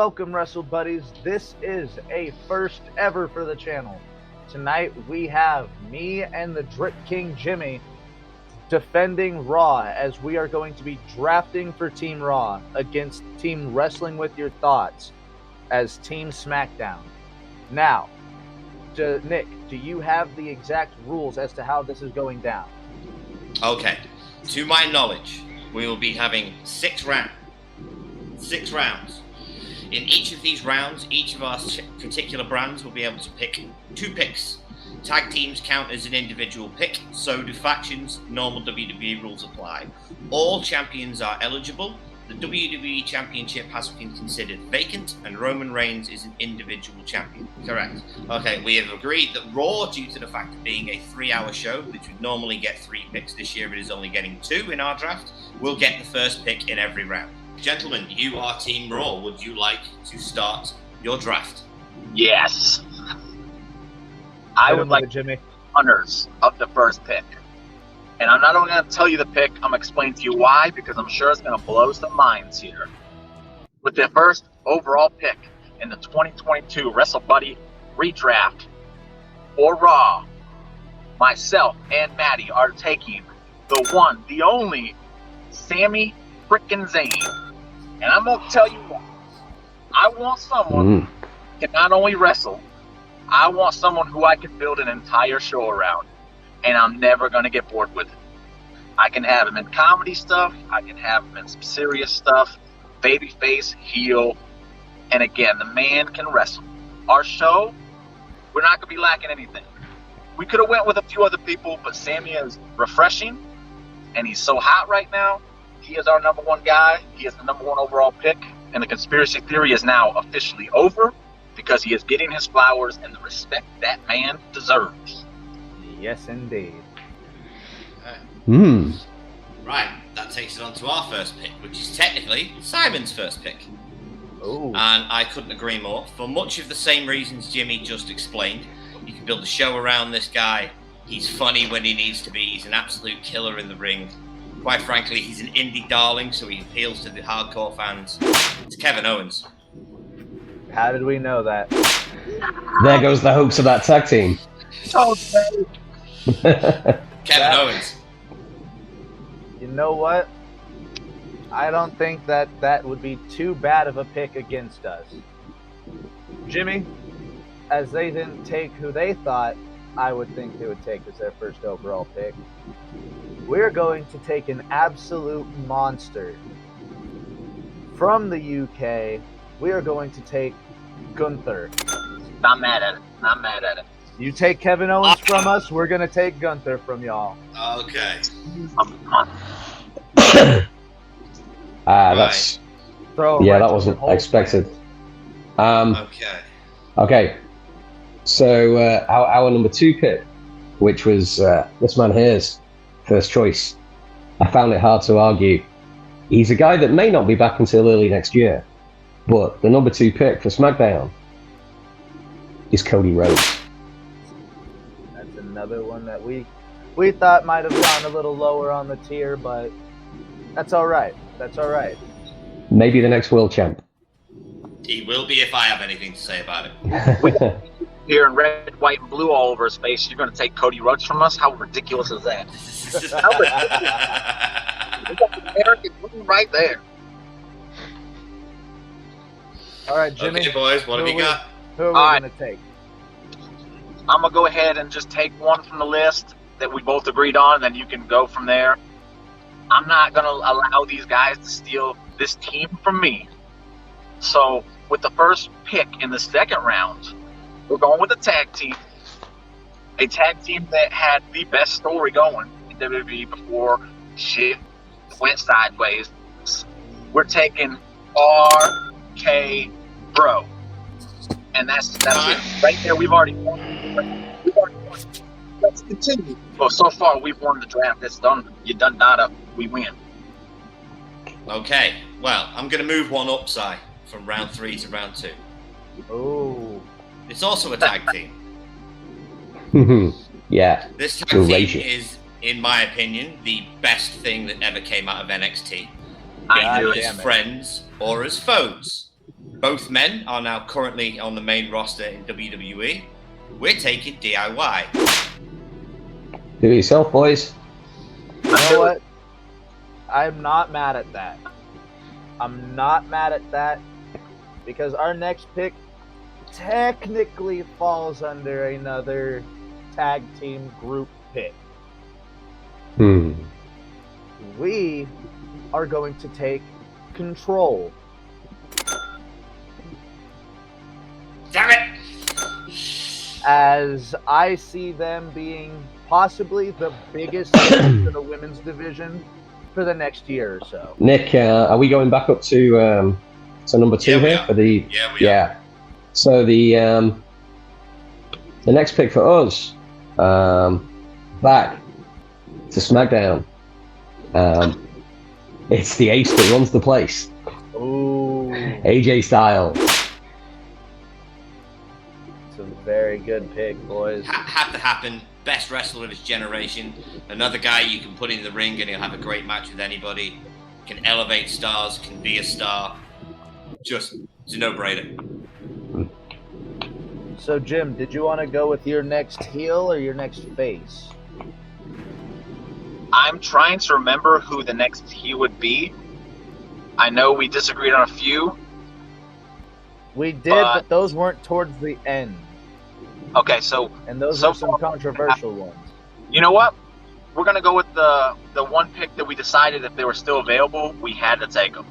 welcome, Wrestle Buddies. This is a first ever for the channel. Tonight we have me and the Drip King Jimmy defending Raw, as we are going to be drafting for Team Raw against Team Wrestling With Your Thoughts as Team SmackDown. Now, Nick, do you have the exact rules as to how this is going down? Okay. To my knowledge, we will be having 6 rounds. In each of these rounds, each of our particular brands will be able to pick 2 picks. Tag teams count as an individual pick, so do factions. Normal WWE rules apply. All champions are eligible. The WWE Championship has been considered vacant, and Roman Reigns is an individual champion. Correct. Okay, we have agreed that Raw, due to the fact of being a 3-hour show, which would normally get 3 picks this year, it is only getting 2 in our draft, will get the first pick in every round. Gentlemen, you are Team Raw. Would you like to start your draft? Yes. I would like Jimmy. Hunters of the first pick. And I'm not only going to tell you the pick, I'm going to explain to you why, because I'm sure it's going to blow some minds here. With the first overall pick in the 2022 WrestleBuddy Redraft for Raw, myself and Maddie are taking the one, the only, Sami frickin' Zayn. And I'm going to tell you why. I want someone who can not only wrestle, I want someone who I can build an entire show around, and I'm never going to get bored with it. I can have him in comedy stuff, I can have him in some serious stuff, babyface, heel, and again, the man can wrestle. Our show, we're not going to be lacking anything. We could have went with a few other people, but Sami is refreshing, and he's so hot right now. He is our number 1 guy. He is the number 1 overall pick, and the conspiracy theory is now officially over because he is getting his flowers and the respect that man deserves. Yes, indeed. Right, that takes it on to our first pick, which is technically Simon's first pick. Ooh. And I couldn't agree more. For much of the same reasons Jimmy just explained, you can build a show around this guy. He's funny when he needs to be. He's an absolute killer in the ring. Quite frankly, he's an indie darling, so he appeals to the hardcore fans. It's Kevin Owens. How did we know that? There goes the hopes of that tag team. Kevin Owens. You know what? I don't think that would be too bad of a pick against us. Jimmy, as they didn't take who they thought I would think they would take as their first overall pick, we're going to take an absolute monster. From the UK, we are going to take Gunther. Not mad at it. Not mad at it. You take Kevin Owens from us, we're going to take Gunther from y'all. Okay. That's that wasn't expected. Okay. So our number 2 pick, which was this man here's first choice. I found it hard to argue. He's a guy that may not be back until early next year, but the number 2 pick for SmackDown is Cody Rhodes. That's another one that we thought might have gone a little lower on the tier, but that's all right. That's all right. Maybe the next world champ. He will be if I have anything to say about it. Here in red, white, and blue all over his face, you're going to take Cody Rhodes from us? How ridiculous is that? How ridiculous. We got the American blue right there. All right, Jimmy. Okay, boys, what have you got? Who are we going to take? I'm going to go ahead and just take one from the list that we both agreed on, and then you can go from there. I'm not going to allow these guys to steal this team from me. So, with the first pick in the second round, we're going with a tag team. A tag team that had the best story going in WWE before shit went sideways. We're taking RK Bro. And that's it. Right there, we've already won. Let's continue. Well, so far, we've won the draft. It's done. You done data. We win. Okay. Well, I'm going to move one up, Si, from round 3 to round 2. Oh. It's also a tag team. Yeah. This tag team is, in my opinion, the best thing that ever came out of NXT. Either as friends or as foes. Both men are now currently on the main roster in WWE. We're taking DIY. Do it yourself, boys. You know what? I'm not mad at that. I'm not mad at that because our next pick technically falls under another tag team group pick. We are going to take Control. Damn it! As I see them being possibly the biggest in the women's division for the next year or so. Nick, are we going back up to number 2 here for the? Yeah, we are. So the next pick for us, back to SmackDown. It's the ace that runs the place. Ooh, AJ Styles. it's a very good pick, boys. Had to happen. Best wrestler of his generation. Another guy you can put in the ring and he'll have a great match with anybody. Can elevate stars, can be a star. Just, it's a no-brainer. So, Jim, did you want to go with your next heel or your next face? I'm trying to remember who the next heel would be. I know we disagreed on a few. We did, but those weren't towards the end. Okay, so And those So are some controversial ones. you know what? We're gonna go with the one pick that we decided if they were still available, we had to take them.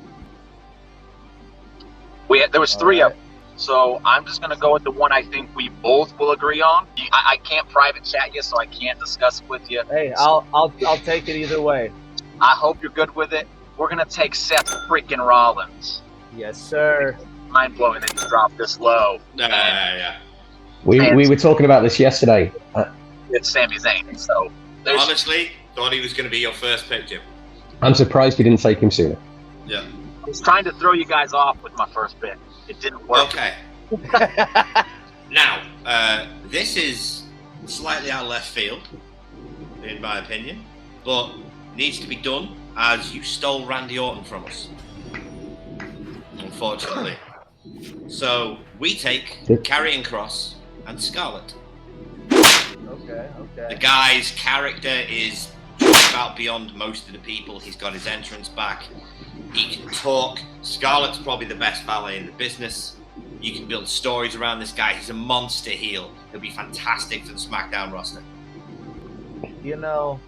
There was 3 of them, so I'm just gonna go with the one I think we both will agree on. I can't private chat you, so I can't discuss it with you. Hey, I'll take it either way. I hope you're good with it. We're gonna take Seth freaking Rollins. Yes, sir. Mind blowing that you dropped this low. Yeah. We were talking about this yesterday. It's Sami Zayn, so Honestly, thought he was going to be your first pick, Jim. I'm surprised you didn't take him sooner. Yeah. I was trying to throw you guys off with my first pick. It didn't work. Okay. Now, this is slightly out of left field, in my opinion, but needs to be done as you stole Randy Orton from us. Unfortunately. So, we take Karrion Kross and Scarlett. Okay. The guy's character is just about beyond most of the people. He's got his entrance back. He can talk. Scarlett's probably the best valet in the business. You can build stories around this guy. He's a monster heel. He'll be fantastic for the SmackDown roster. You know,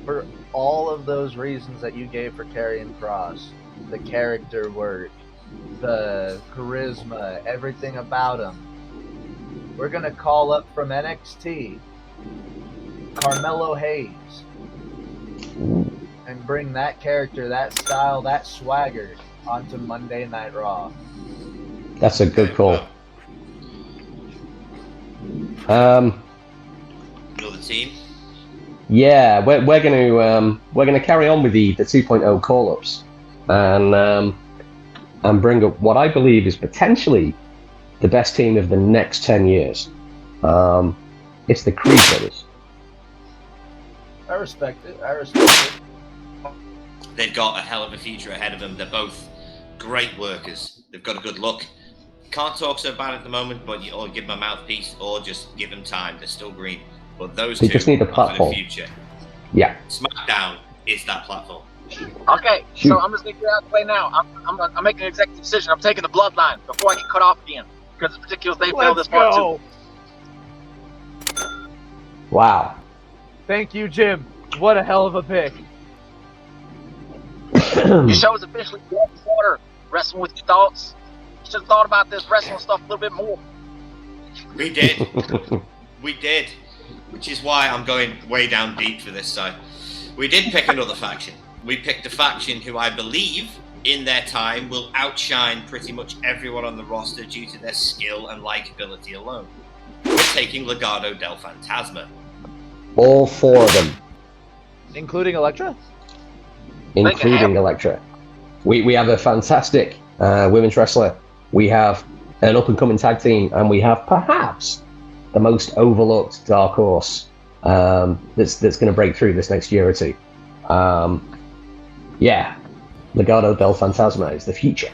for all of those reasons that you gave for Karrion Kross, the character work, the charisma, everything about him, we're going to call up from NXT Carmelo Hayes and bring that character, that style, that swagger onto Monday Night Raw. That's a good call. Another team. Yeah, we're gonna carry on with the 2.0 call-ups and bring up what I believe is potentially the best team of the next 10 years. It's the Creed brothers. I respect it. They've got a hell of a future ahead of them. They're both great workers. They've got a good look. Can't talk so bad at the moment, but you or give them a mouthpiece or just give them time. They're still green. But those They two just need a are for platform. the future. Yeah. SmackDown is that platform. Okay, Shoot. so I'm just gonna get out of the way now. I'm making an executive decision. I'm taking the bloodline before I get cut off again because it's ridiculous. They failed this part too. Wow. Thank you, Jim. What a hell of a pick. Your show is officially dead in water. Wrestling with your thoughts. You should have thought about this wrestling stuff a little bit more. We did. We did. Which is why I'm going way down deep for this side. We did pick another faction. We picked a faction who I believe, in their time, will outshine pretty much everyone on the roster due to their skill and likability alone. We're taking Legado del Fantasma. All 4 of them, Including Elektra? including Elektra. We have a fantastic women's wrestler. We have an up-and-coming tag team, and we have perhaps the most overlooked dark horse that's going to break through this next year or two. Yeah, Legado del Fantasma is the future.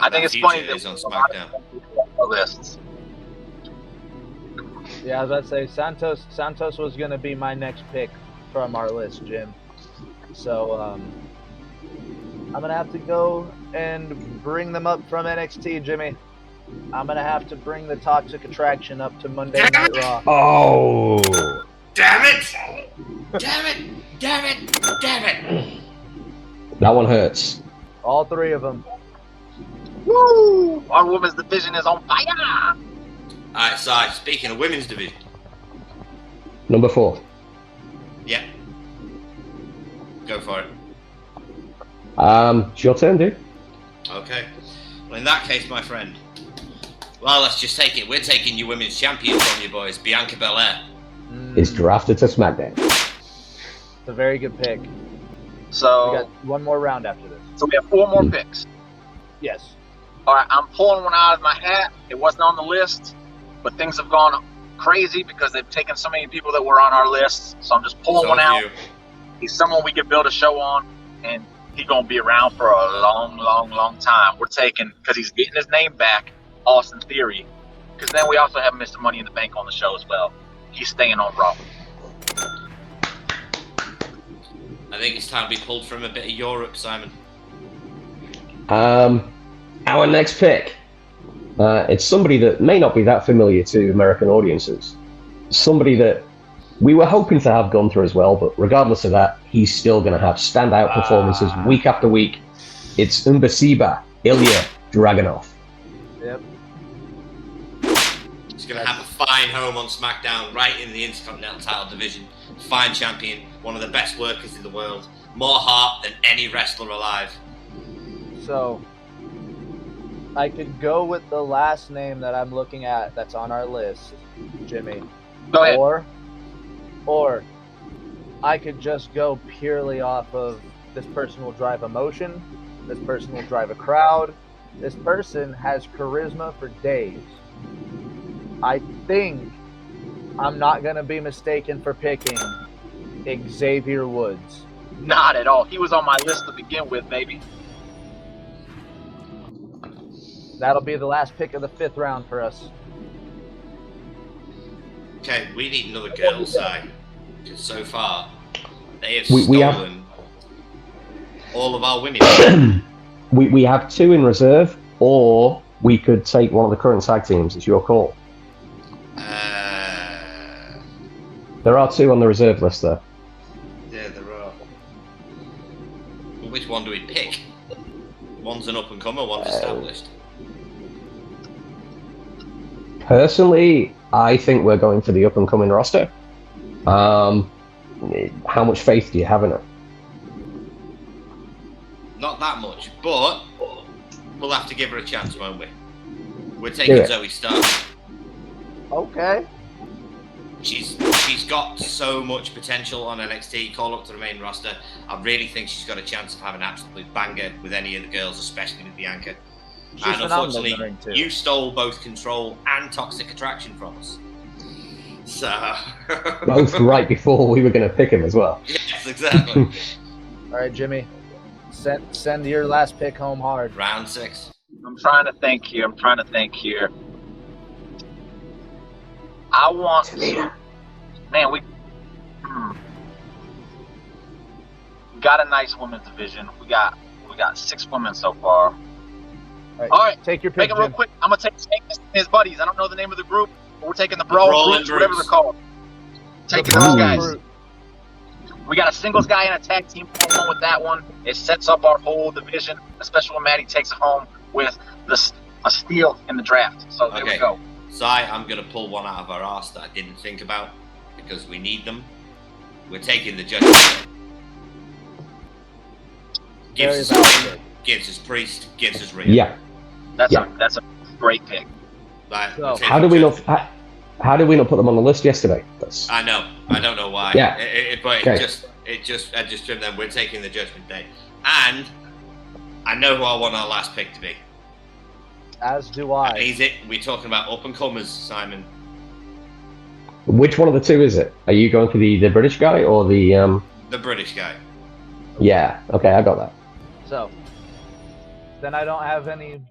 I think it's funny that is on SmackDown. Lists. Yeah, I was about to say Santos was going to be my next pick from our list, Jim. So I'm going to have to go and bring them up from NXT, Jimmy. I'm going to have to bring the Toxic Attraction up to Monday Night Raw. Oh! Damn it! Damn it! Damn it! Damn it! That one hurts. All three of them. Woo! Our women's division is on fire! Alright, Si, speaking of women's division. Number 4. Yeah. Go for it. It's your turn, dude. Okay. Well, in that case, my friend, well, let's just take it. We're taking your women's champion from you boys, Bianca Belair. Is drafted to SmackDown. It's a very good pick. So We got one more round after this. So we have 4 more picks. Yes. All right, I'm pulling one out of my hat. It wasn't on the list, but things have gone crazy because they've taken so many people that were on our list. So I'm just pulling one out. He's someone we could build a show on, and he's gonna be around for a long, long, long time. We're taking, because he's getting his name back, Austin Theory. Because then we also have Mr. Money in the Bank on the show as well. He's staying on Raw. I think it's time we pulled from a bit of Europe, Simon. Our next pick. It's somebody that may not be that familiar to American audiences. Somebody that we were hoping to have Gunther as well, but regardless of that, he's still going to have standout performances week after week. It's Umbasiba Ilya Dragunov. Yep. He's going to have a fine home on SmackDown, right in the Intercontinental title division. Fine champion, one of the best workers in the world. More heart than any wrestler alive. So I could go with the last name that I'm looking at that's on our list, Jimmy. Go ahead. Or I could just go purely off of this person will drive emotion, this person will drive a crowd, this person has charisma for days. I think I'm not going to be mistaken for picking Xavier Woods. Not at all. He was on my list to begin with, baby. That'll be the last pick of the 5th round for us. Okay, we need another girl side. Because so far, they have We have- stolen all of our women. We have 2 in reserve, or we could take one of the current tag teams. It's your call. There are 2 on the reserve list there. Yeah, there are. But which one do we pick? One's an up-and-comer, one's established. Personally, I think we're going for the up-and-coming roster. How much faith do you have in it? Not that much, but we'll have to give her a chance, won't we? We're taking Zoe Stark. Okay. She's got so much potential on NXT. Call up to the main roster. I really think she's got a chance of having an absolute banger with any of the girls, especially with Bianca. She's And phenomenal in the unfortunately, ring too. you stole both Control and Toxic Attraction from us. So Both right before we were going to pick him as well. yes, exactly. All right, Jimmy. Send your last pick home hard. Round 6. I'm trying to think here. I want to. Man, we got a nice women's division. We got 6 women so far. All right, Take your make pick, it real Jim. quick. I'm gonna take Sheamus and his buddies. I don't know the name of the group, but we're taking the Brawling Brutes, whatever they're called. Taking those guys. We got a singles guy and a tag team going with that one. It sets up our whole division, especially when Maddie takes it home with a steal in the draft. So there we go. Si, I'm going to pull one out of our arse that I didn't think about because we need them. We're taking the Judgment Day. Gives us Priest, gives us Rhea. Yeah. That's a great pick. Right, So, How did we not put them on the list yesterday? I know. I don't know why. Yeah. But I just trimmed them. We're taking the Judgment Day. And I know who I want our last pick to be. As do I. And he's it. We're talking about up-and-comers, Simon. Which one of the 2 is it? Are you going for the British guy or the... The British guy. Yeah, okay, I got that. So, then I don't have any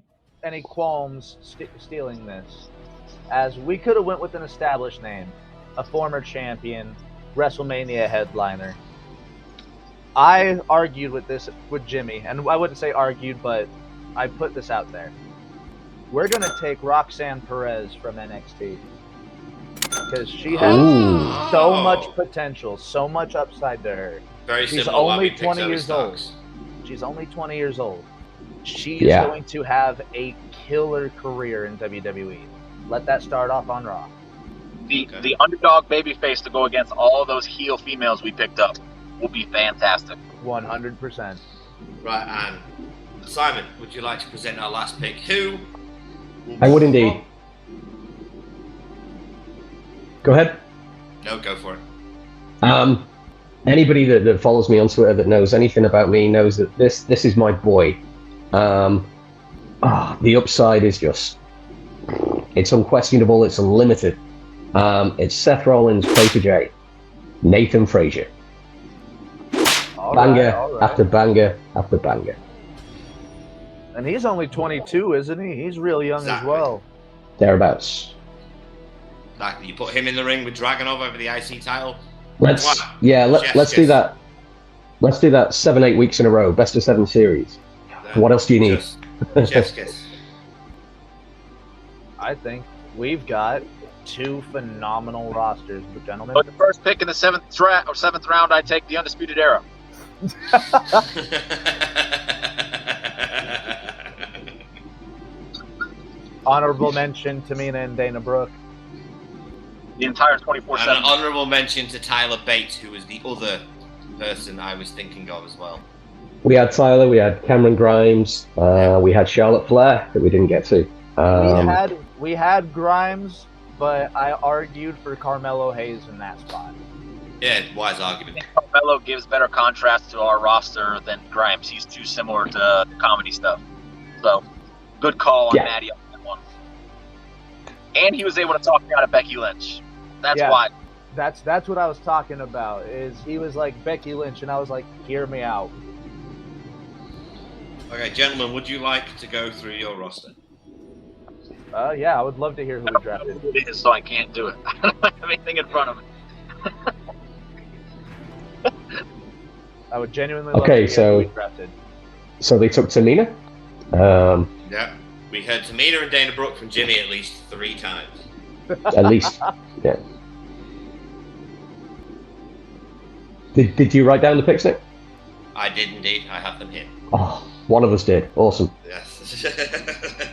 any qualms stealing this, as we could have went with an established name, a former champion, WrestleMania headliner. I argued with this with Jimmy, and I wouldn't say argued, but I put this out there. We're going to take Roxanne Perez from NXT because she has so much potential, so much upside to her. Very She's similar. only 20 years old. She's only 20 years old. She is going to have a killer career in WWE. Let that start off on Raw. The underdog babyface to go against all those heel females we picked up will be fantastic. 100%. Right, and Simon, would you like to present our last pick? Who? I would indeed. Go ahead. No, go for it. Anybody that follows me on Twitter that knows anything about me knows that this is my boy. The upside is just, it's unquestionable, it's unlimited. It's Seth Rollins' protege, Nathan Frazier. Banger after banger after banger. And he's only 22, isn't he? He's real young as well. Thereabouts. Exactly. You put him in the ring with Dragunov over the IC title. Let's do that. Let's do that 7-8 weeks in a row. Best of 7 series. What else do you need? Chef's kiss. I think we've got 2 phenomenal rosters, gentlemen. But the first pick in the 7th round, I take the Undisputed Era. Honorable mention to Tamina and Dana Brooke. The entire 24/7. And an honorable mention to Tyler Bates, who was the other person I was thinking of as well. We had Tyler, we had Cameron Grimes, we had Charlotte Flair that we didn't get to. We had Grimes, but I argued for Carmelo Hayes in that spot. Yeah, wise argument. Carmelo gives better contrast to our roster than Grimes. He's too similar to comedy stuff. So, good call on Maddie on that one. And he was able to talk me out of Becky Lynch. That's why. That's what I was talking about. Is he was like Becky Lynch, and I was like, hear me out. Okay, gentlemen, would you like to go through your roster? Yeah, I would love to hear who we drafted. It is, so I can't do it. I don't have anything in front of me. I would genuinely love to hear who we drafted. So they took Tamina? Yeah, we heard Tamina and Dana Brooke from Jimmy at least 3 times. At least, yeah. Did you write down the picks, Nick? I did indeed. I have them here. Oh, one of us did. Awesome. Yes.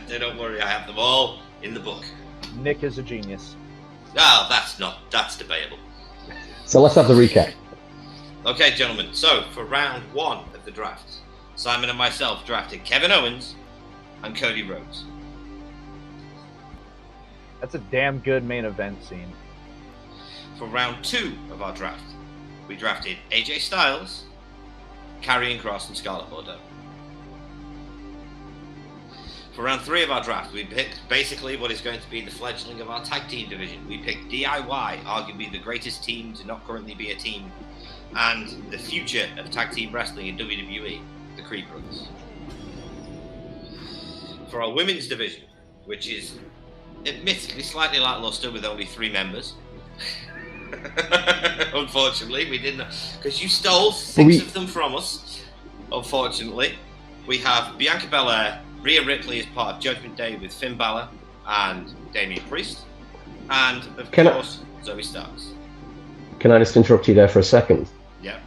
Don't worry, I have them all in the book. Nick is a genius. Oh, that's debatable. So let's have the recap. Okay, gentlemen. So, for round 1 of the draft, Simon and myself drafted Kevin Owens and Cody Rhodes. That's a damn good main event scene. For round 2 of our draft, we drafted AJ Styles, Karrion Kross, and Scarlett Bordeaux. For round 3 of our draft, we picked basically what is going to be the fledgling of our tag team division. We picked DIY, arguably the greatest team to not currently be a team, and the future of tag team wrestling in WWE, the Creed Brothers. For our women's division, which is admittedly slightly lackluster with only 3 members. Unfortunately, we didn't, because you stole 6 of them from us. Unfortunately, we have Bianca Belair, Rhea Ripley as part of Judgment Day with Finn Balor and Damian Priest, and of course Zoe Starks. Can I just interrupt you there for a second? Yeah.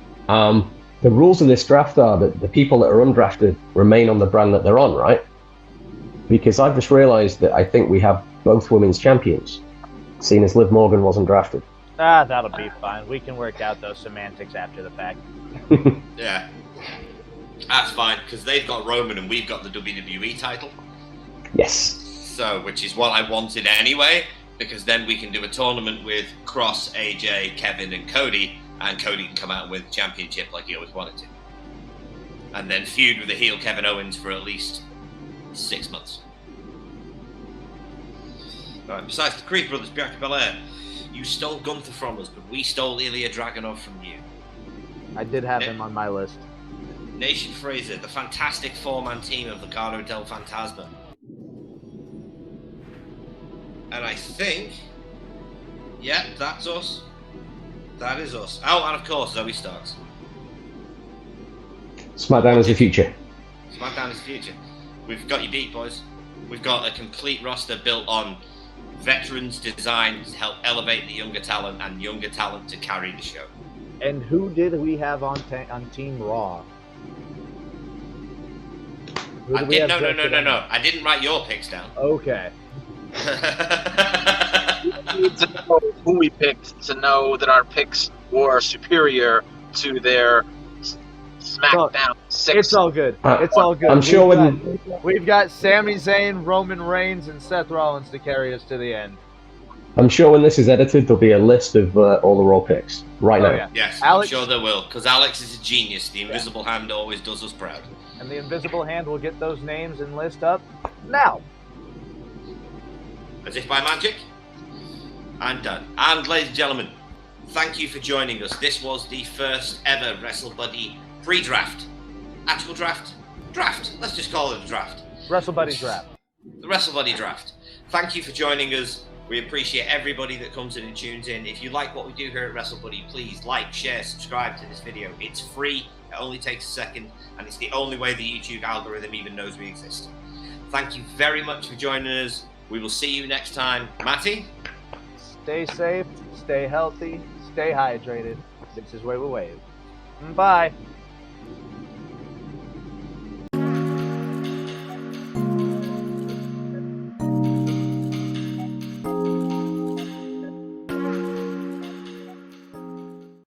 The rules of this draft are that the people that are undrafted remain on the brand that they're on, right? Because I've just realised that I think we have both women's champions, seeing as Liv Morgan wasn't drafted. That'll be fine. We can work out those semantics after the fact. Yeah. That's fine, because they've got Roman and we've got the WWE title. Yes. So, which is what I wanted anyway, because then we can do a tournament with Cross, AJ, Kevin, and Cody can come out with championship like he always wanted to. And then feud with the heel Kevin Owens for at least 6 months. Right, besides the Creed Brothers, Bianca Belair, you stole Gunther from us, but we stole Ilya Dragunov from you. I did have him on my list. Nation Fraser, the fantastic 4-man team of Legado del Fantasma. And I think, yeah, that's us. That is us. Oh, and of course, Zoe Starks. SmackDown is the future. SmackDown is the future. We've got you beat, boys. We've got a complete roster built on veterans designed to help elevate the younger talent and younger talent to carry the show. And who did we have on Team Raw? Who did we have No. on? I didn't write your picks down. Okay. We need to know who we picked to know that our picks were superior to their SmackDown 6. It's all good. It's all good. I'm sure we've got Sami Zayn, Roman Reigns, and Seth Rollins to carry us to the end. I'm sure when this is edited, there'll be a list of all the Raw picks right now. Yeah. Yes, Alex, I'm sure there will, because Alex is a genius. The invisible hand always does us proud. And the invisible hand will get those names and list up now. As if by magic. And done. And ladies and gentlemen, thank you for joining us. This was the first ever WrestleBuddy pre-draft. Actual draft? Draft. Let's just call it a draft. WrestleBuddy Draft. The WrestleBuddy Draft. Thank you for joining us. We appreciate everybody that comes in and tunes in. If you like what we do here at WrestleBuddy, please like, share, subscribe to this video. It's free. It only takes a second, and it's the only way the YouTube algorithm even knows we exist. Thank you very much for joining us. We will see you next time. Matty? Stay safe, stay healthy, stay hydrated. This is where we wave. Bye.